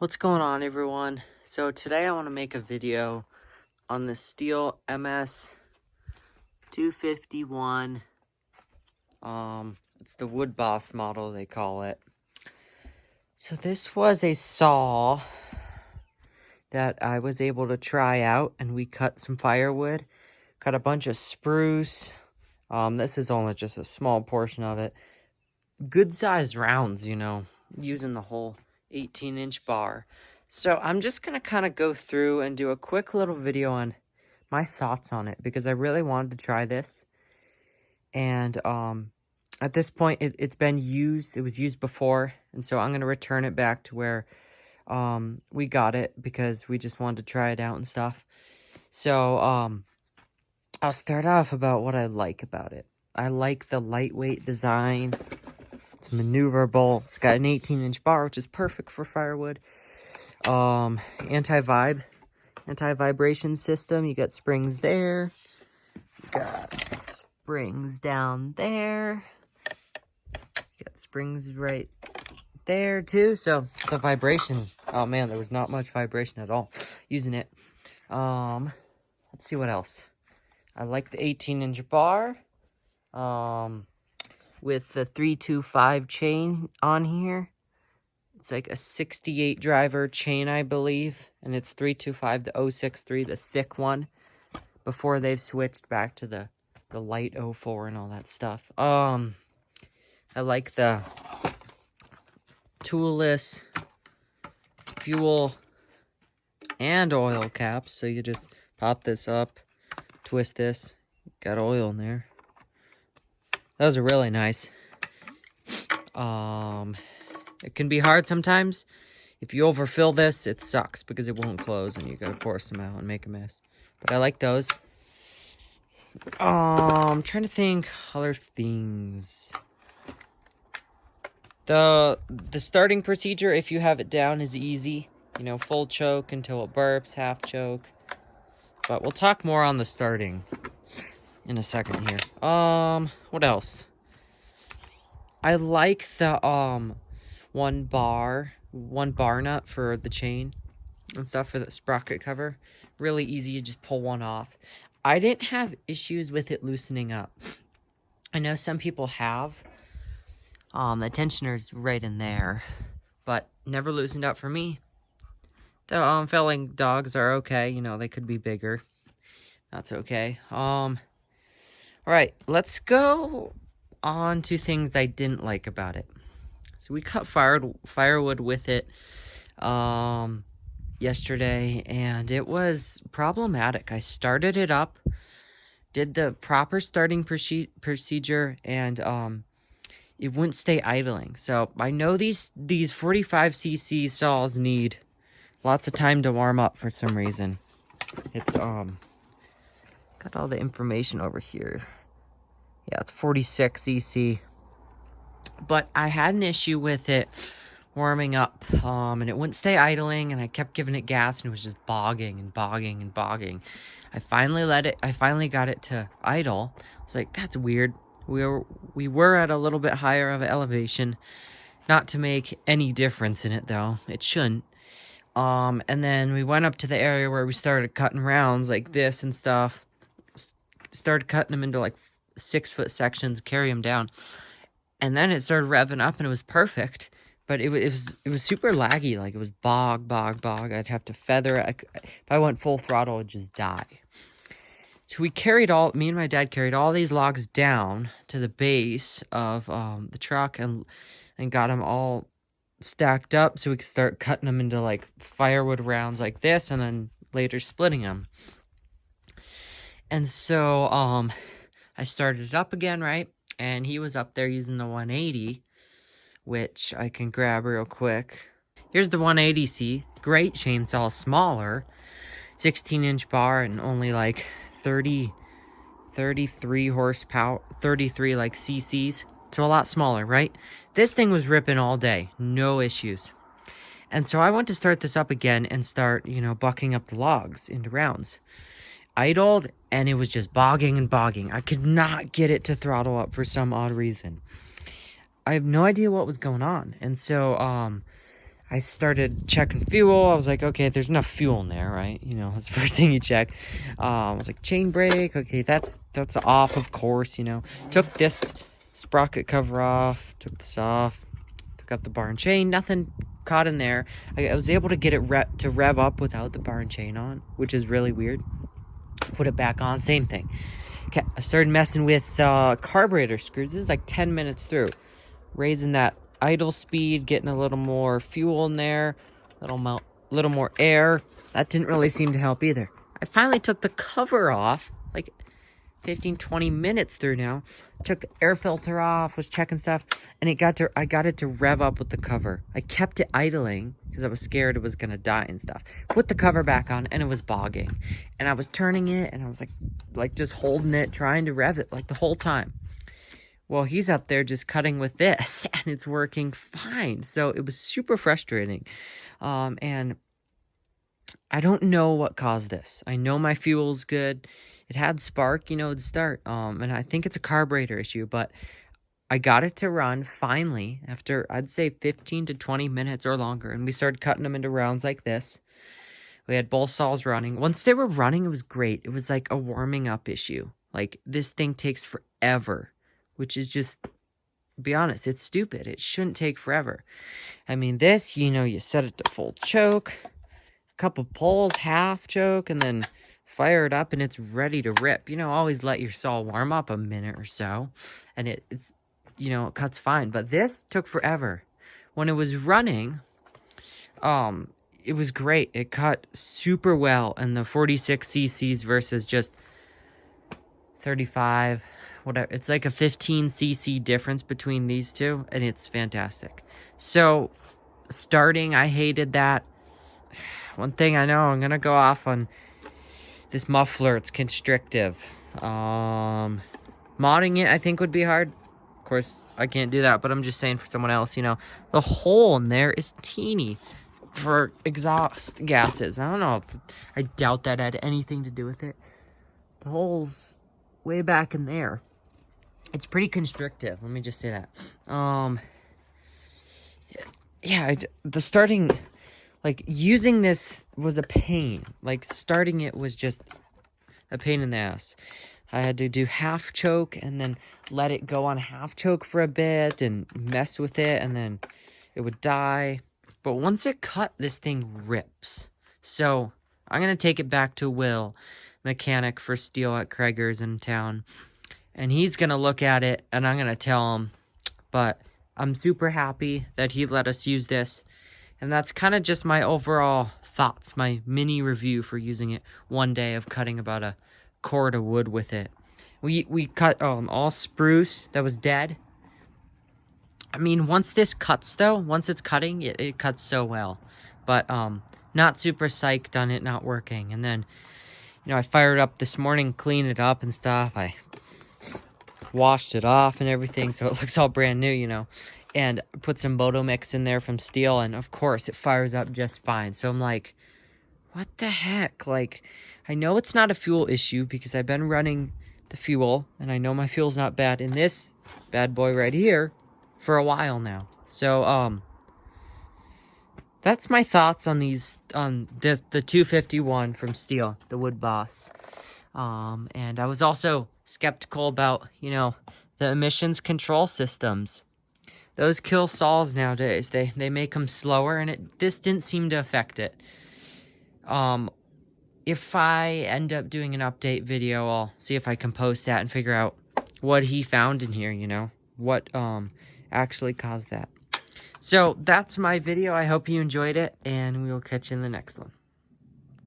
What's going on, everyone? So today I want to make a video on the Stihl MS 251. It's the Wood Boss model, they call it. So this was a saw that I was able to try out, and we cut some firewood, cut a bunch of spruce. This is only just a small portion of it. Good sized rounds, using the whole 18-inch bar. So I'm just going to kind of go through and do a quick little video on my thoughts on it, because I really wanted to try this. And at this point, it's been used. It was used before, and so I'm going to return it back to where we got it, because we just wanted to try it out and stuff. So I'll start off about what I like about it. I like the lightweight design. It's maneuverable. It's got an 18-inch bar, which is perfect for firewood. Anti-vibration system. You got springs there. You got springs down there. You got springs right there too. So the vibration. Oh man, there was not much vibration at all using it. Let's see what else. I like the 18-inch bar. With the 325 chain on here. It's like a 68 driver chain, I believe. And it's 325, the 063, the thick one. Before they've switched back to the light 04 and all that stuff. I like the toolless fuel and oil caps. So you just pop this up, twist this. Got oil in there. Those are really nice. It can be hard sometimes. If you overfill this, it sucks because it won't close and you gotta force them out and make a mess. But I like those. I'm trying to think other things. The starting procedure, if you have it down, is easy. Full choke until it burps, half choke. But we'll talk more on the starting in a second here. What else? I like the one bar nut for the chain and stuff for the sprocket cover. Really easy, you just pull one off. I didn't have issues with it loosening up. I know some people have. The tensioner's right in there, but never loosened up for me. The felling dogs are okay, they could be bigger. That's okay. Alright, let's go on to things I didn't like about it. So we cut firewood with it yesterday, and it was problematic. I started it up, did the proper starting procedure, and it wouldn't stay idling. So I know these 45cc saws need lots of time to warm up for some reason. It's got all the information over here. Yeah, it's 46 EC. But I had an issue with it warming up, and it wouldn't stay idling, and I kept giving it gas, and it was just bogging and bogging and bogging. I finally got it to idle. I was like, that's weird. We were at a little bit higher of an elevation. Not to make any difference in it, though. It shouldn't. And then we went up to the area where we started cutting rounds like this and stuff. Started cutting them into like 6-foot sections, carry them down, and then it started revving up, and it was perfect. But it was super laggy, like it was bog. I'd have to feather it. If I went full throttle, it'd just die. So me and my dad carried all these logs down to the base of the truck and got them all stacked up so we could start cutting them into like firewood rounds like this, and then later splitting them. And so I started it up again, right? And he was up there using the 180, which I can grab real quick. Here's the 180C. Great chainsaw, smaller. 16-inch bar and only like 33 horsepower, 33 like cc's. So a lot smaller, right? This thing was ripping all day. No issues. And so I went to start this up again and start, bucking up the logs into rounds. Idled, and it was just bogging and bogging. I could not get it to throttle up for some odd reason. I have no idea what was going on. And so I started checking fuel. I was like, okay, there's enough fuel in there, right? You know, that's the first thing you check. I was like, chain brake, okay, that's off, of course, you know. Took this sprocket cover off, took this off, took out the bar and chain, nothing caught in there. I was able to get it to rev up without the bar and chain on, which is really weird. Put it back on, same thing. Okay, I started messing with carburetor screws. This is like 10 minutes through. Raising that idle speed, getting a little more fuel in there, little more air. That didn't really seem to help either. I finally took the cover off, like 15-20 minutes through now. Took the air filter off, was checking stuff, and I got it to rev up with the cover. I kept it idling because I was scared it was gonna die and stuff. Put the cover back on, and it was bogging. And I was turning it, and I was like just holding it, trying to rev it like the whole time. Well, he's up there just cutting with this, and it's working fine. So it was super frustrating. And I don't know what caused this. I know my fuel's good. It had spark, you know, it'd start. And I think it's a carburetor issue, but I got it to run finally after, I'd say, 15 to 20 minutes or longer. And we started cutting them into rounds like this. We had both saws running. Once they were running, it was great. It was like a warming up issue. Like, this thing takes forever. Which is just, be honest, it's stupid. It shouldn't take forever. I mean, this, you know, you set it to full choke, a couple pulls, half choke, and then fire it up, and it's ready to rip. You know, always let your saw warm up a minute or so, and it's, you know, it cuts fine. But this took forever. When it was running, it was great. It cut super well, and the 46 cc's versus just 35, whatever. It's like a 15 cc difference between these two, and it's fantastic. So starting, I hated that. One thing I know, I'm gonna go off on this muffler. It's constrictive. Modding it, I think, would be hard. Of course, I can't do that, but I'm just saying for someone else, you know, the hole in there is teeny for exhaust gases. I don't know. I doubt that had anything to do with it. The hole's way back in there. It's pretty constrictive. Let me just say that. Yeah, the starting, like, using this was a pain. Like, starting it was just a pain in the ass. I had to do half choke and then let it go on half choke for a bit and mess with it, and then it would die. But once it cut, this thing rips. So I'm going to take it back to Will, mechanic for Stihl at Krager's in town. And he's going to look at it, and I'm going to tell him. But I'm super happy that he let us use this. And that's kind of just my overall thoughts, my mini review for using it one day of cutting about a cord of wood with it. We cut all spruce that was dead. I mean, once this cuts, though, once it's cutting, it cuts so well. But not super psyched on it not working. And then, you know, I fired up this morning, cleaned it up and stuff. I washed it off and everything, so it looks all brand new, you know. And put some Bodo mix in there from Stihl, and of course, it fires up just fine. So I'm like, what the heck? Like, I know it's not a fuel issue because I've been running the fuel, and I know my fuel's not bad in this bad boy right here for a while now. So, that's my thoughts on these, on the 251 from Stihl, the Wood Boss. And I was also skeptical about, you know, the emissions control systems. Those kill saws nowadays. They make them slower, and this didn't seem to affect it. If I end up doing an update video, I'll see if I can post that and figure out what he found in here, you know, what actually caused that. So that's my video. I hope you enjoyed it, and we will catch you in the next one.